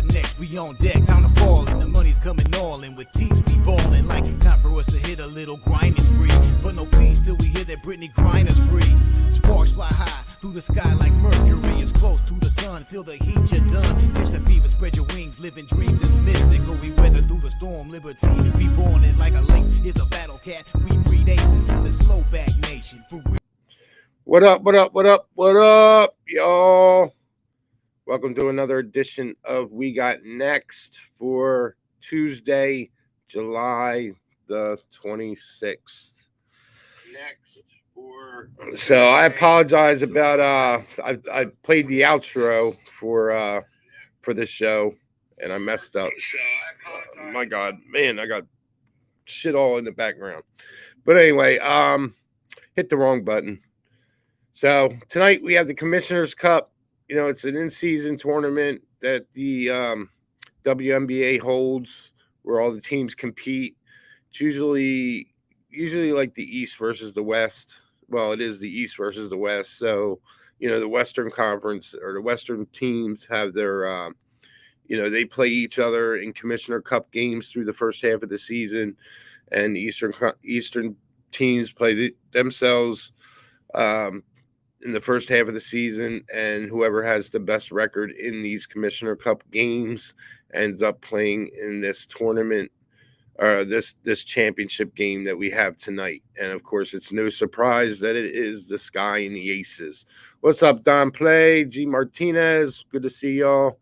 got next? We on deck, time to fall, and the money's coming all in. With Teece, we ballin' like time for us to hit a little grinding spree. But no peace till we hear that Britney Griner's free. Sparks fly high through the sky like Mercury. It's close to the sun, feel the heat, you're done. Catch the fever, spread your wings, living dreams is mystical. We weather through the storm, liberty. We born it like a lynx, it's a battle cat. We breed aces to the slow back nation. For real. What up, what up, what up, what up, y'all? Welcome to another edition of We Got Next for Tuesday, July the 26th. So I apologize about I played the outro for this show and I messed up. Oh my God, man, I got shit all in the background. But anyway, hit the wrong button. So tonight we have the Commissioner's Cup. You know, it's an in-season tournament that the WNBA holds where all the teams compete. It's usually like the East versus the West. Well, it is the East versus the West. So, you know, the Western Conference or the Western teams have their, they play each other in Commissioner Cup games through the first half of the season. And Eastern teams play themselves in the first half of the season, and whoever has the best record in these Commissioner Cup games ends up playing in this tournament or this championship game that we have tonight. And of course, it's no surprise that it is the Sky and the Aces. What's up, Don Play, G Martinez? Good to see y'all.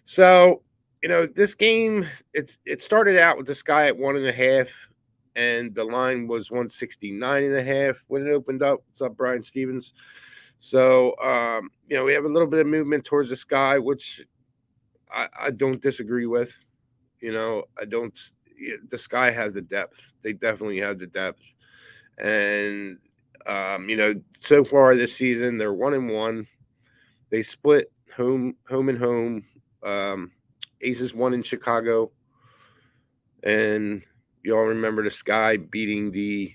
So, you know, this game, it started out with the Sky at 1.5, and the line was 169.5 when it opened up. What's up, Brian Stevens? So, we have a little bit of movement towards the Sky, which I don't disagree with. You know, the Sky has the depth. They definitely have the depth. And, so far this season, they're 1-1. They split home and home. Aces won in Chicago. And you all remember the Sky beating the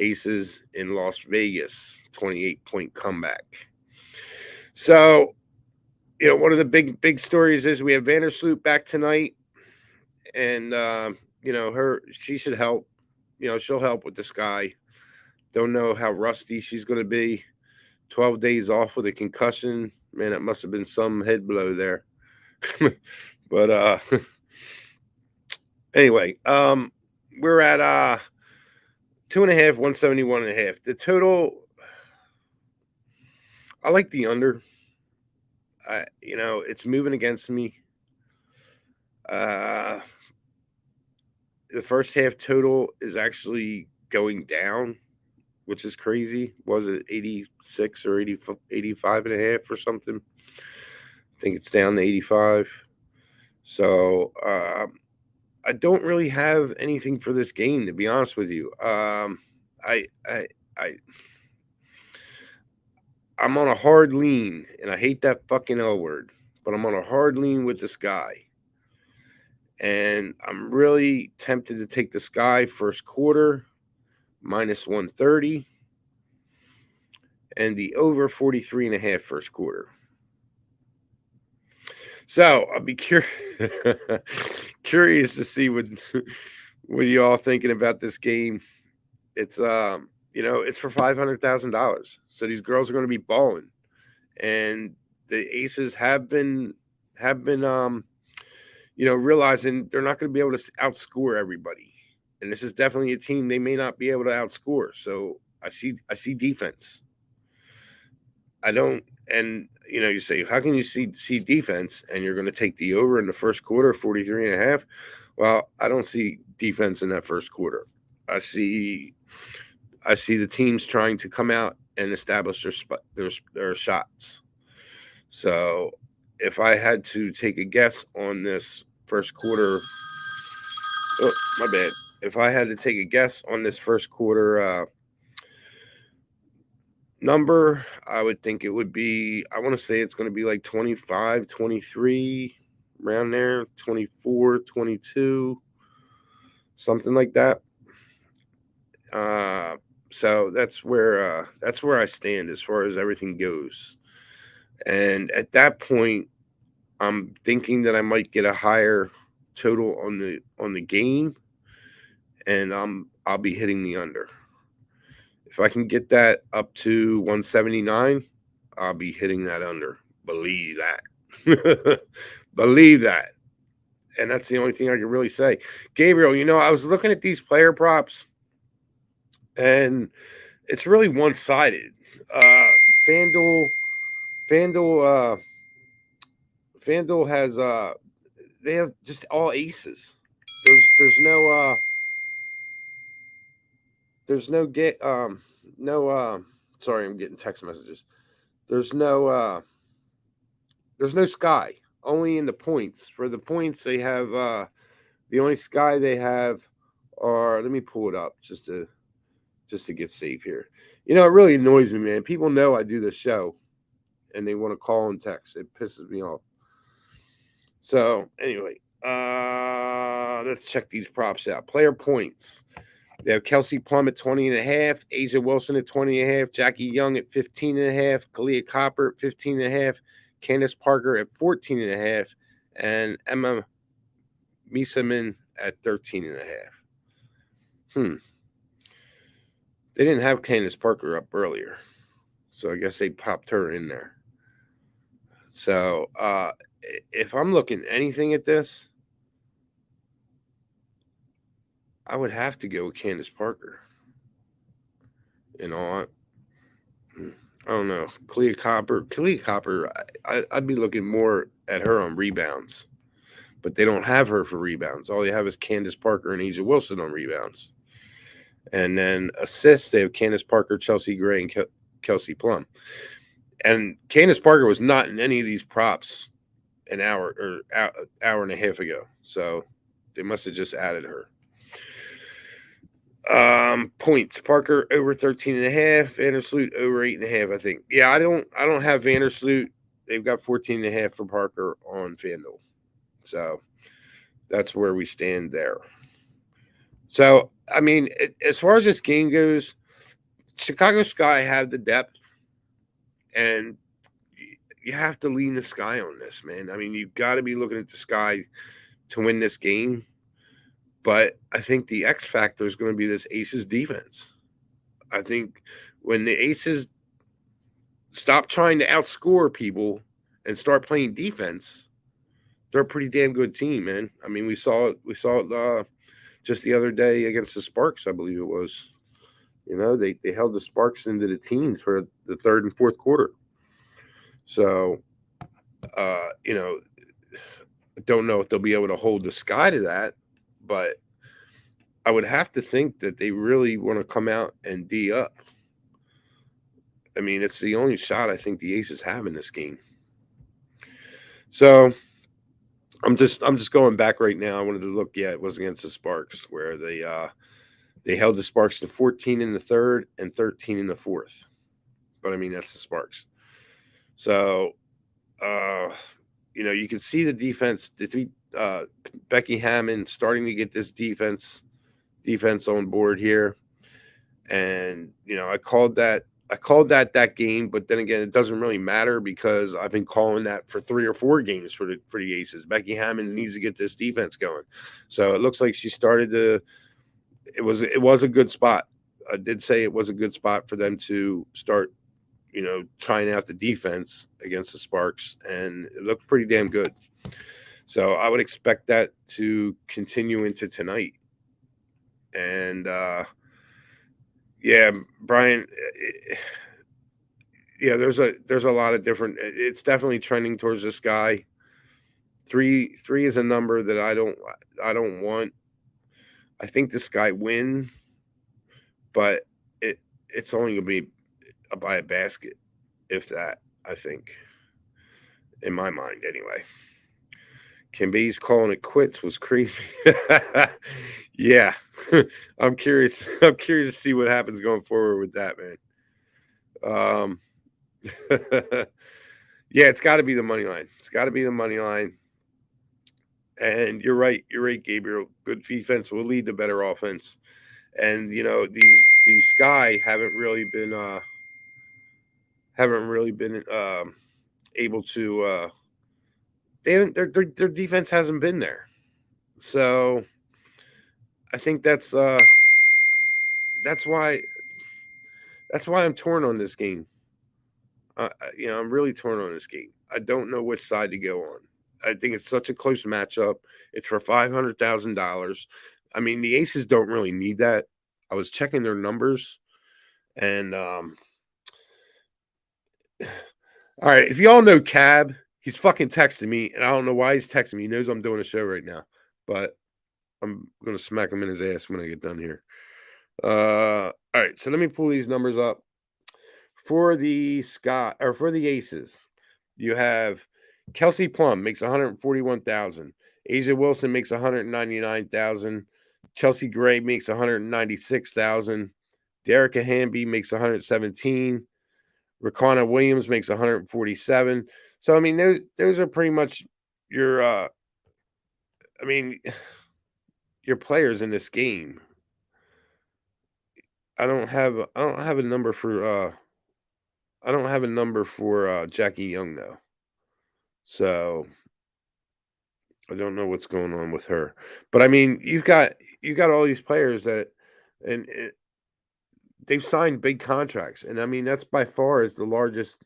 Aces in Las Vegas, 28-point comeback. So, you know, one of the big stories is we have Vandersloot back tonight, and she should help. You know, she'll help with the Sky. Don't know how rusty she's going to be. 12 days off with a concussion, man. It must have been some head blow there. But anyway, we're at 2.5, 171.5. The total, I like the under. It's moving against me. The first half total is actually going down, which is crazy. Was it 86 or 85.5 or something? I think it's down to 85. So, I don't really have anything for this game, to be honest with you. I'm on a hard lean, and I hate that fucking L word, but I'm on a hard lean with the Sky. And I'm really tempted to take the Sky first quarter, minus 130, and the over 43.5 first quarter. So I'll be curious to see what you all thinking about this game. It's it's for $500,000. So these girls are going to be balling, and the Aces have been realizing they're not going to be able to outscore everybody, and this is definitely a team they may not be able to outscore. So I see defense. I don't, and you say, how can you see defense and you're going to take the over in the first quarter, 43.5? Well, I don't see defense in that first quarter. I see the teams trying to come out and establish their shots. So if I had to take a guess on this first quarter, my bad. If I had to take a guess on this first quarter number, I would think it would be, I want to say it's going to be like 25, 23, around there, 24, 22, something like that. So that's where I stand as far as everything goes. And at that point, I'm thinking that I might get a higher total on the game, and I'll be hitting the under. If I can get that up to 179, I'll be hitting that under. Believe that. Believe that. And that's the only thing I can really say. Gabriel, I was looking at these player props, and it's really one-sided. FanDuel, FanDuel, FanDuel has they have just all aces. There's no get no sorry, I'm getting text messages. There's no there's no sky. Only in the points. For the points they have the only sky they have are, let me pull it up just to get safe here. It really annoys me, man. People know I do this show and they want to call and text. It pisses me off. So anyway, let's check these props out. Player points. They have Kelsey Plum at 20.5, Asia Wilson at 20.5, Jackie Young at 15.5, Kalia Copper at 15.5, Candace Parker at 14.5, and Emma Misamin at 13.5. They didn't have Candace Parker up earlier, so I guess they popped her in there. So if I'm looking anything at this, I would have to go with Candace Parker. I don't know. Kalia Copper, I'd be looking more at her on rebounds. But they don't have her for rebounds. All they have is Candace Parker and Asia Wilson on rebounds. And then assists, they have Candace Parker, Chelsea Gray, and Kelsey Plum. And Candace Parker was not in any of these props an hour and a half ago. So they must have just added her. Points. Parker over 13.5, Vandersloot over 8.5, I think. Yeah, I don't have Vandersloot. They've got 14.5 for Parker on FanDuel. So that's where we stand there. So, I mean, as far as this game goes, Chicago Sky have the depth, and you have to lean the Sky on this, man. I mean, you've got to be looking at the Sky to win this game. But I think the X factor is going to be this Aces defense. I think when the Aces stop trying to outscore people and start playing defense, they're a pretty damn good team, man. I mean, we saw it just the other day against the Sparks, I believe it was. They held the Sparks into the teens for the third and fourth quarter. So, I don't know if they'll be able to hold the Sky to that, but I would have to think that they really want to come out and D up. I mean, it's the only shot I think the Aces have in this game. So I'm just going back right now. I wanted to look. Yeah, it was against the Sparks where they held the Sparks to 14 in the third and 13 in the fourth. But I mean, that's the Sparks. So, you can see the defense. Becky Hammond starting to get this defense on board here, and I called that game, but then again, it doesn't really matter because I've been calling that for 3 or 4 games for the Aces. Becky Hammond needs to get this defense going, so it looks like she started to. It was a good spot. I did say it was a good spot for them to start, trying out the defense against the Sparks, and it looked pretty damn good. So I would expect that to continue into tonight. And yeah, Brian, yeah, there's a lot of different. It's definitely trending towards the Sky. 3 is a number that I don't want. I think the Sky win, but it's only gonna be by a basket, if that. I think, in my mind, anyway. Kimbe's calling it quits was crazy. Yeah, I'm curious. I'm curious to see what happens going forward with that, man. Yeah, it's got to be the money line. It's got to be the money line. And you're right. You're right, Gabriel. Good defense will lead to better offense. And these Sky haven't really been able to. they haven't. Their defense hasn't been there. So I think that's why I'm torn on this game. I'm really torn on this game. I don't know which side to go on. I think it's such a close matchup. It's for $500,000. I mean, the Aces don't really need that. I was checking their numbers, and all right. If y'all know Cab, he's fucking texting me, and I don't know why he's texting me. He knows I'm doing a show right now, but I'm gonna smack him in his ass when I get done here. All right. So let me pull these numbers up. For the Aces, you have Kelsey Plum makes 141,000. Asia Wilson makes 199,000. Chelsea Gray makes 196,000. Derica Hamby makes 117. Rakana Williams makes 147. So I mean, those are pretty much your your players in this game. I don't have a number for Jackie Young though. So I don't know what's going on with her. But I mean, you've got all these players they've signed big contracts, and I mean that's by far is the largest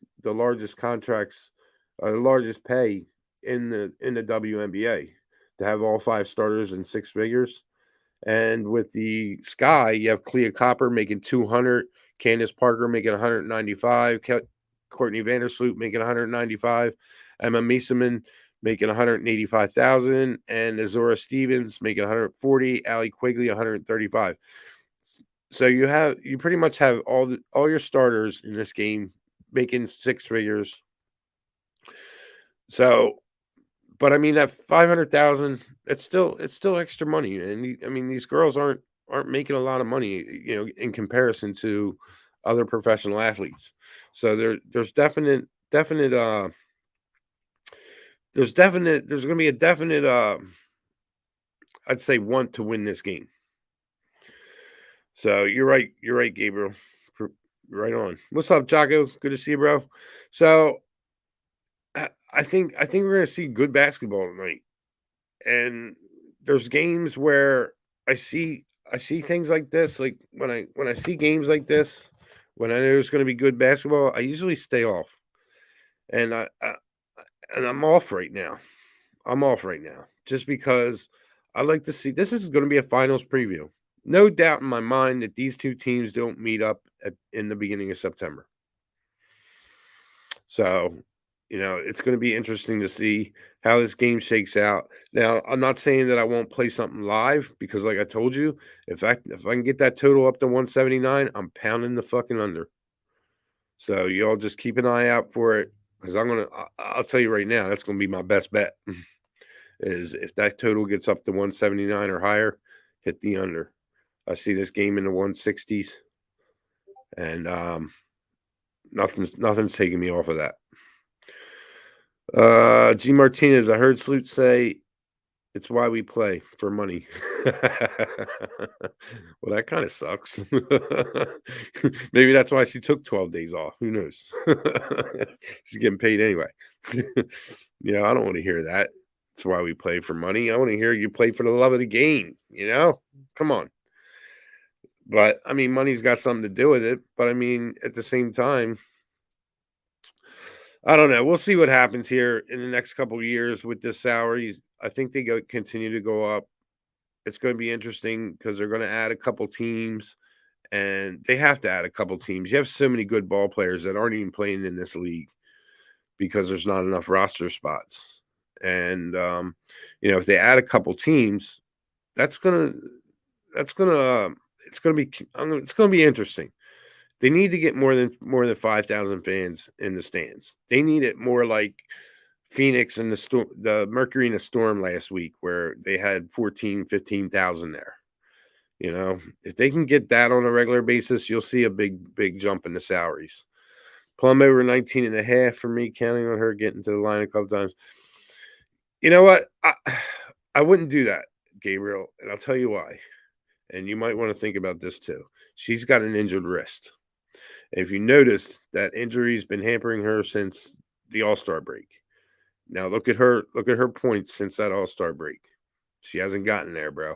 contracts, the largest pay in the WNBA to have all 5 starters in 6 figures. And with the Sky, you have Clea Copper making 200, Candace Parker making 195, Courtney Vandersloot making 195, Emma Mieseman making 185,000, and Azora Stevens making 140, Allie Quigley 135. So you pretty much have all your starters in this game making 6 figures. So, but I mean that 500,000, it's still extra money, and I mean these girls aren't making a lot of money, in comparison to other professional athletes. So there's going to be a definite I'd say want to win this game. So you're right, Gabriel. Right on. What's up, Jocko? Good to see you, bro. So I think we're gonna see good basketball tonight. And there's games where I see things like this. Like when I see games like this, when I know there's gonna be good basketball, I usually stay off. And I'm off right now. Just because I like to see this is going to be a finals preview. No doubt in my mind that these two teams don't meet up in the beginning of September. So, it's going to be interesting to see how this game shakes out. Now, I'm not saying that I won't play something live because, like I told you, if I can get that total up to 179, I'm pounding the fucking under. So, y'all just keep an eye out for it because I'll tell you right now, that's going to be my best bet. Is if that total gets up to 179 or higher, hit the under. I see this game in the 160s, and nothing's taking me off of that. G Martinez, I heard Sloot say it's why we play for money. Well, that kind of sucks. Maybe that's why she took 12 days off. Who knows? She's getting paid anyway. I don't want to hear that. That's why we play for money. I want to hear you play for the love of the game. Come on. But I mean, money's got something to do with it. But I mean, at the same time, I don't know. We'll see what happens here in the next couple of years with this salary. I think they continue to go up. It's going to be interesting because they're going to add a couple teams, and they have to add a couple teams. You have so many good ball players that aren't even playing in this league because there's not enough roster spots. And if they add a couple teams, it's going to be interesting. They need to get more than 5,000 fans in the stands. They need it more like Phoenix and the Mercury and the Storm last week, where they had 15,000 there. If they can get that on a regular basis, you'll see a big jump in the salaries. Plum over 19.5 for me, counting on her getting to the line a couple times. You know what? I wouldn't do that, Gabriel, and I'll tell you why. And you might want to think about this too. She's got an injured wrist. If you noticed, that injury's been hampering her since the All-Star break. Now look at her points since that All-Star break. She hasn't gotten there, bro.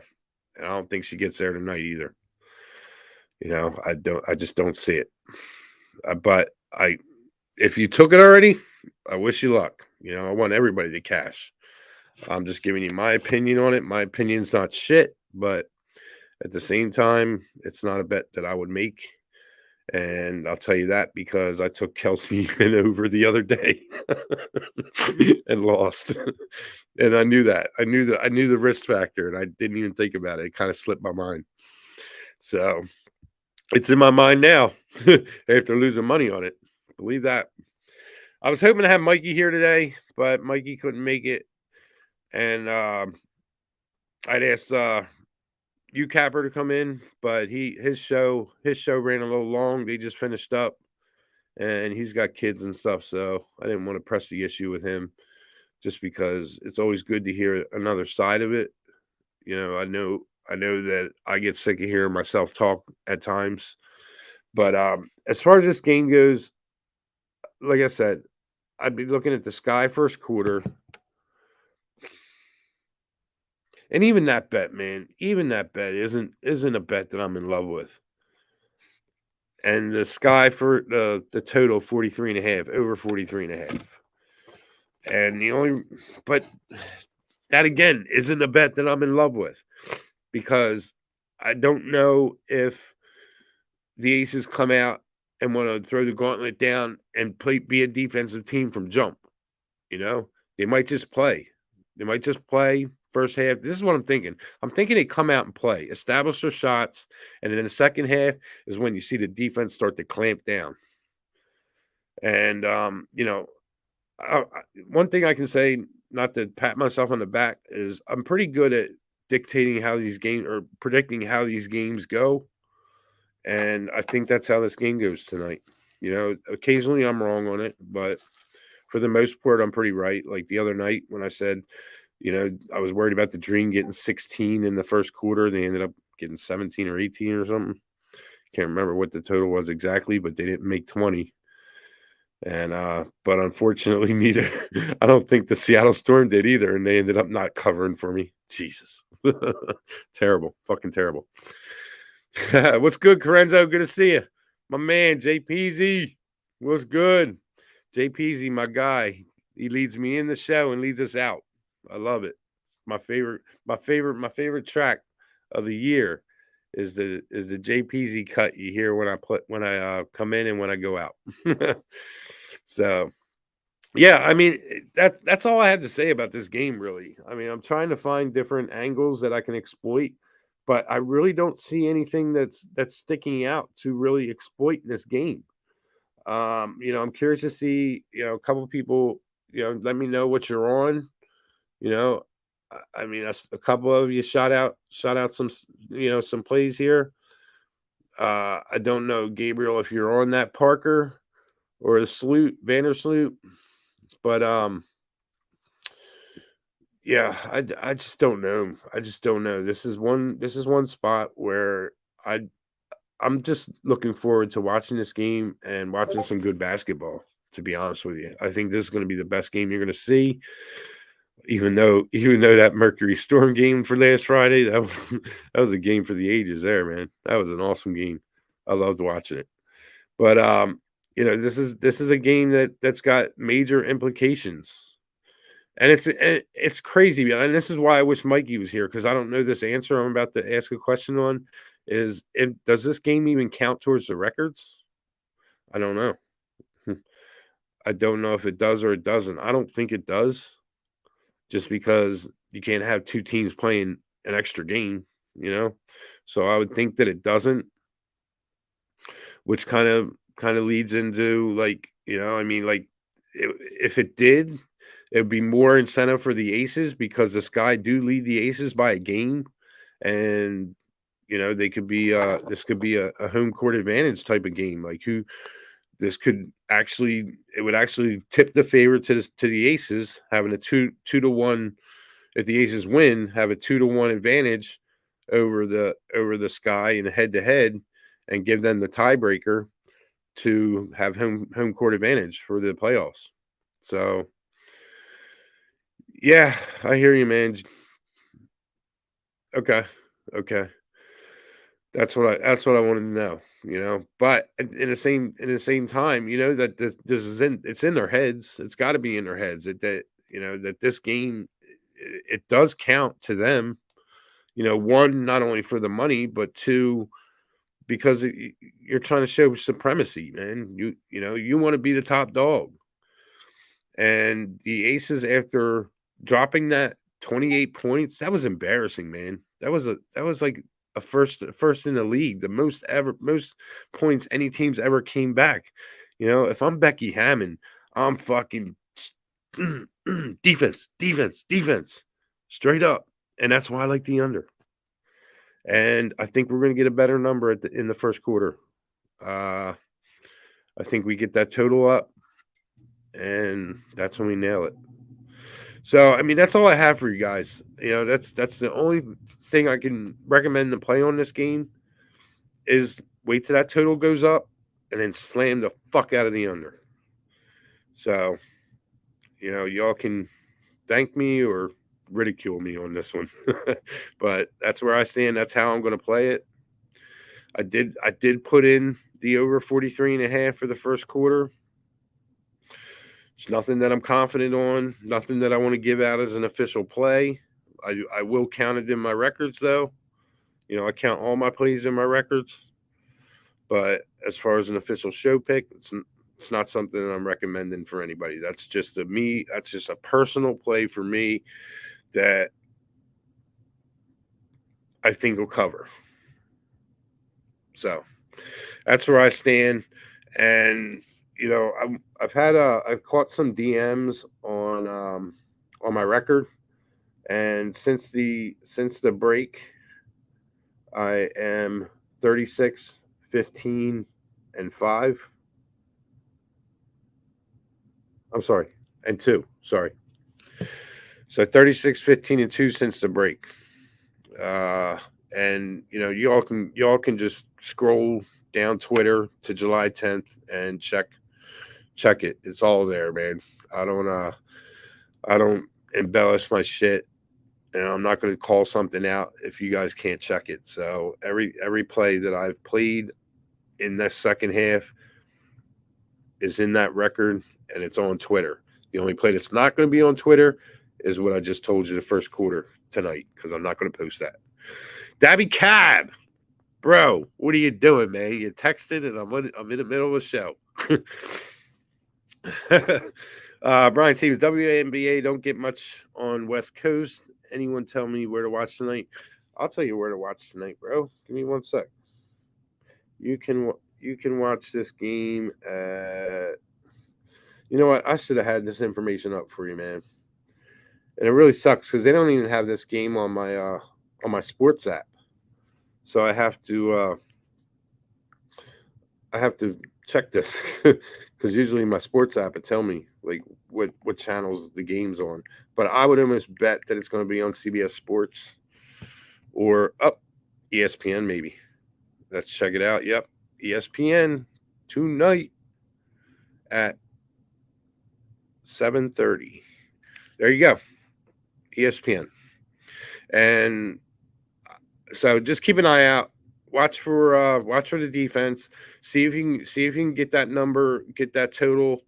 And I don't think she gets there tonight either. I just don't see it. But if you took it already, I wish you luck. I want everybody to cash. I'm just giving you my opinion on it. My opinion's not shit, but at the same time, it's not a bet that I would make. And I'll tell you that because I took Kelsey in over the other day and lost. And I knew that. I knew the risk factor, and I didn't even think about it. It kind of slipped my mind. So it's in my mind now after losing money on it. Believe that. I was hoping to have Mikey here today, but Mikey couldn't make it. And I'd asked Handicapper to come in, but his show ran a little long. They just finished up, and he's got kids and stuff, so I didn't want to press the issue with him, just because it's always good to hear another side of it. I know that I get sick of hearing myself talk at times, but as far as this game goes, like I said, I'd be looking at the Sky first quarter. And even that bet, man, isn't a bet that I'm in love with. And the Sky for the total 43.5, over 43.5. And but that again isn't a bet that I'm in love with, because I don't know if the Aces come out and want to throw the gauntlet down and be a defensive team from jump. They might just play. First half. This is what I'm thinking. I'm thinking they come out and play, establish their shots, and then in the second half is when you see the defense start to clamp down. And one thing I can say, not to pat myself on the back, is I'm pretty good at dictating how these games, or predicting how these games go. And I think that's how this game goes tonight. Occasionally I'm wrong on it, but for the most part, I'm pretty right. Like the other night when I said, I was worried about the Dream getting 16 in the first quarter. They ended up getting 17 or 18 or something. Can't remember what the total was exactly, but they didn't make 20. And but unfortunately, neither. I don't think the Seattle Storm did either, and they ended up not covering for me. Jesus, terrible, fucking terrible. What's good, Carenzo? Good to see you, my man. JPZ, what's good? JPZ, my guy. He leads me in the show and leads us out. I love it. My favorite track of the year is the JPZ cut you hear when I come in and when I go out. So yeah, I mean that's all I have to say about this game, really. I mean, I'm trying to find different angles that I can exploit, but I really don't see anything that's sticking out to really exploit this game. I'm curious to see, a couple of people, let me know what you're on. I mean, a couple of you shot out some, some plays here. I don't know, Gabriel, if you're on that Parker or the Vandersloot, but yeah, I just don't know. This is one spot where I'm just looking forward to watching this game and watching some good basketball, to be honest with you. I think this is going to be the best game you're going to see. Even though that Mercury Storm game for last Friday, that was a game for the ages there, man. That was an awesome game. I loved watching it. But this is a game that's got major implications. And it's crazy, and this is why I wish Mikey was here, because I don't know this answer I'm about to ask a question on. Does this game even count towards the records? I don't know. I don't know if it does or it doesn't. I don't think it does, just because you can't have two teams playing an extra game, So I would think that it doesn't, which kind of leads into, like, I mean, like, if it did, it would be more incentive for the Aces, because the Sky do lead the Aces by a game, and they could be this could be a home court advantage type of game. Like, it would actually tip the favor to the Aces, having a 2-1. If the Aces win, have a 2-1 advantage over the Sky in head to head, and give them the tiebreaker to have home court advantage for the playoffs. So Yeah, I hear you, man. Okay. Okay. That's what I wanted to know, But in the same time, that this is it's in their heads. It's got to be in their heads that this game it does count to them. One, not only for the money, but two, because you're trying to show supremacy, man. You want to be the top dog. And the Aces, after dropping that 28 points, that was embarrassing, man. That was like a first in the league, the most points any team's ever came back. If I'm Becky Hammond, I'm fucking defense, defense, defense, straight up. And that's why I like the under. And I think we're going to get a better number in the first quarter. I think we get that total up, and that's when we nail it. So, I mean, that's all I have for you guys. That's the only thing I can recommend to play on this game is wait till that total goes up and then slam the fuck out of the under. So, y'all can thank me or ridicule me on this one. But that's where I stand. That's how I'm going to play it. I did put in the over 43.5 for the first quarter. It's nothing that I'm confident on, nothing that I want to give out as an official play. I will count it in my records, though. I count all my plays in my records. But as far as an official show pick, it's not something that I'm recommending for anybody. That's just a personal play for me that I think will cover. So that's where I stand. And I've caught some DMs on my record, and since the break, I am 36, 15, and 5. I'm sorry, and 2. Sorry. So 36, 15, and 2 since the break. And y'all can just scroll down Twitter to July 10th and check it. It's all there, man. I don't embellish my shit, and I'm not going to call something out if you guys can't check it. So every play that I've played in this second half is in that record, and it's on Twitter. The only play that's not going to be on Twitter is what I just told you the first quarter tonight, because I'm not going to post that. Dabby Cab, bro, what are you doing, man? You texted, and I'm in the middle of a show. Brian Stevens, WNBA don't get much on West Coast. Anyone tell me where to watch tonight? I'll tell you where to watch tonight, bro. Give me 1 sec. You can watch this game at. You know what? I should have had this information up for you, man. And it really sucks because they don't even have this game on my sports app. So I have to check this because usually my sports app would tell me like what channels the game's on. But I would almost bet that it's going to be on CBS Sports or ESPN maybe. Let's check it out. Yep, ESPN tonight at 7:30. There you go, ESPN. And so just keep an eye out. Watch for the defense. See if you can get that number, get that total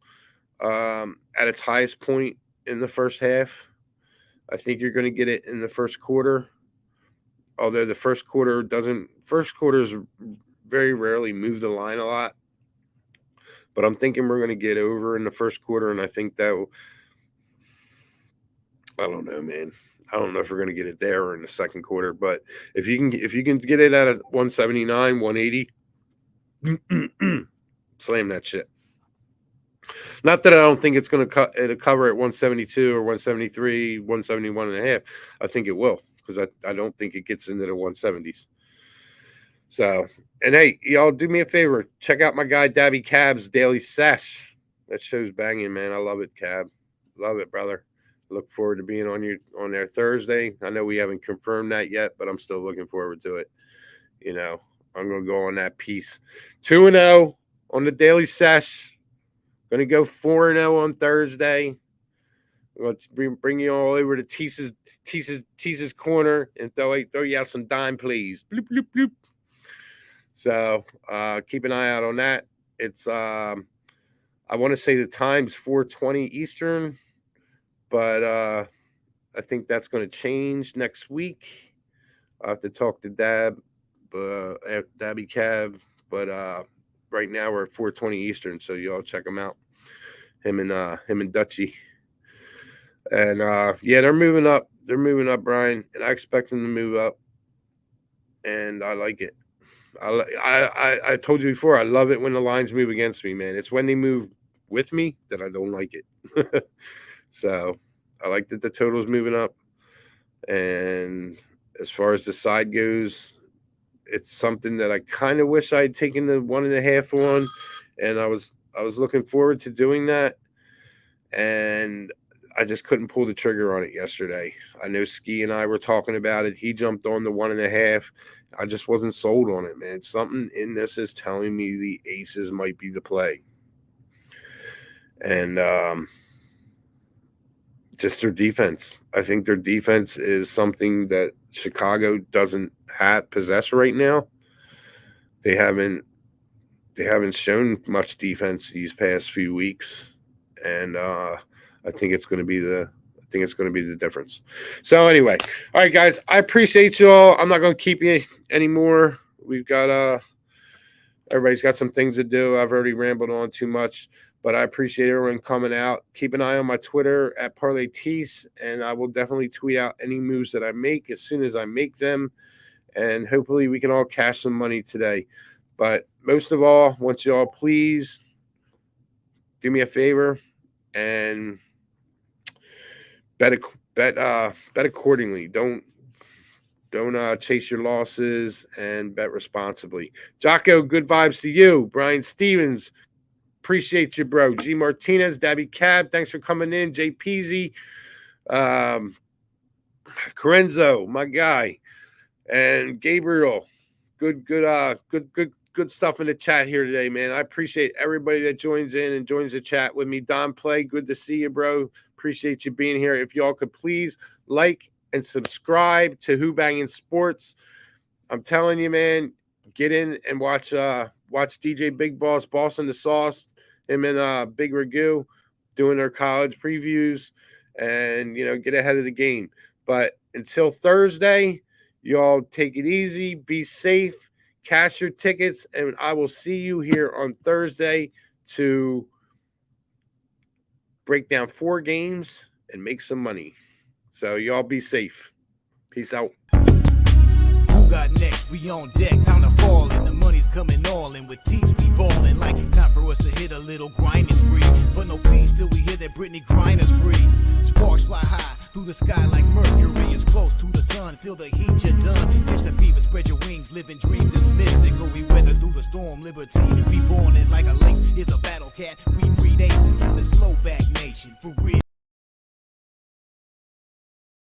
at its highest point in the first half. I think you're going to get it in the first quarter. Although the first quarters very rarely move the line a lot. But I'm thinking we're going to get over in the first quarter, and I think that I don't know, man. I don't know if we're going to get it there or in the second quarter, but if you can get it at a 179, 180, slam that shit. Not that I don't think it's going to cover at 172 or 173, 171 and a half. I think it will because I don't think it gets into the 170s. So, and hey, y'all do me a favor. Check out my guy Dabby Cab's Daily Sesh. That show's banging, man. I love it, Cab. Love it, brother. Look forward to being on there Thursday. I know we haven't confirmed that yet, but I'm still looking forward to it. I'm going to go on that piece. 2-0 on the Daily Sesh. Going to go 4-0 on Thursday. Let's bring you all over to Teece's corner and throw you out some dime plays. Bloop, bloop, bloop. So keep an eye out on that. It's I want to say the time's 4:20 Eastern, but I think that's going to change next week. I have to talk to Dabby Cab, but right now we're at 4:20 Eastern, so y'all check him out. Him and Dutchy. And yeah, they're moving up. They're moving up, Brian, and I expect them to move up. And I like it. I told you before, I love it when the lines move against me, man. It's when they move with me that I don't like it. So I like that the total's moving up. And as far as the side goes, it's something that I kind of wish I had taken the 1.5 on, and I was looking forward to doing that, and I just couldn't pull the trigger on it yesterday. I know Ski and I were talking about it. He jumped on the 1.5. I just wasn't sold on it, man. Something in this is telling me the aces might be the play. And just their defense. I think their defense is something that Chicago doesn't possess right now. They haven't shown much defense these past few weeks, and I think it's going to be the difference. So anyway, all right, guys, I appreciate you all. I'm not going to keep you anymore. We've got everybody's got some things to do. I've already rambled on too much, but I appreciate everyone coming out. Keep an eye on my Twitter at Parlay Teece, and I will definitely tweet out any moves that I make as soon as I make them, and hopefully we can all cash some money today. But most of all, I want you all, please do me a favor and bet accordingly. Don't chase your losses and bet responsibly. Jocko, good vibes to you. Brian Stevens, appreciate you, bro. G Martinez, Dabby Cab, thanks for coming in. Jay Peasy, Corenzo, my guy, and Gabriel. Good stuff in the chat here today, man. I appreciate everybody that joins in and joins the chat with me. Don Play, good to see you, bro. Appreciate you being here. If y'all could please like and subscribe to Who-Bangin Sports. I'm telling you, man, get in and watch DJ Bigboss, Boss in the Sauce, him and Big Ragoo doing their college previews, and get ahead of the game. But until Thursday, y'all take it easy, be safe. Cash your tickets, and I will see you here on Thursday to break down 4 games and make some money. So y'all be safe. Peace out. Who got next? We on deck. Time to fall, and the money's coming all in. With Teece, we ballin' like time for us to hit a little grinding spree. But no peace till we hear that Britney Griner's free. Sparks fly high through the sky like Mercury. It's close to the sun. Feel the heat, you're done. Catch the fever, spread your wings. Living dreams is mystical. We weather through the storm. Liberty, we born it like a lynx. Is a battle cat. We breed aces to the slow back nation. For real.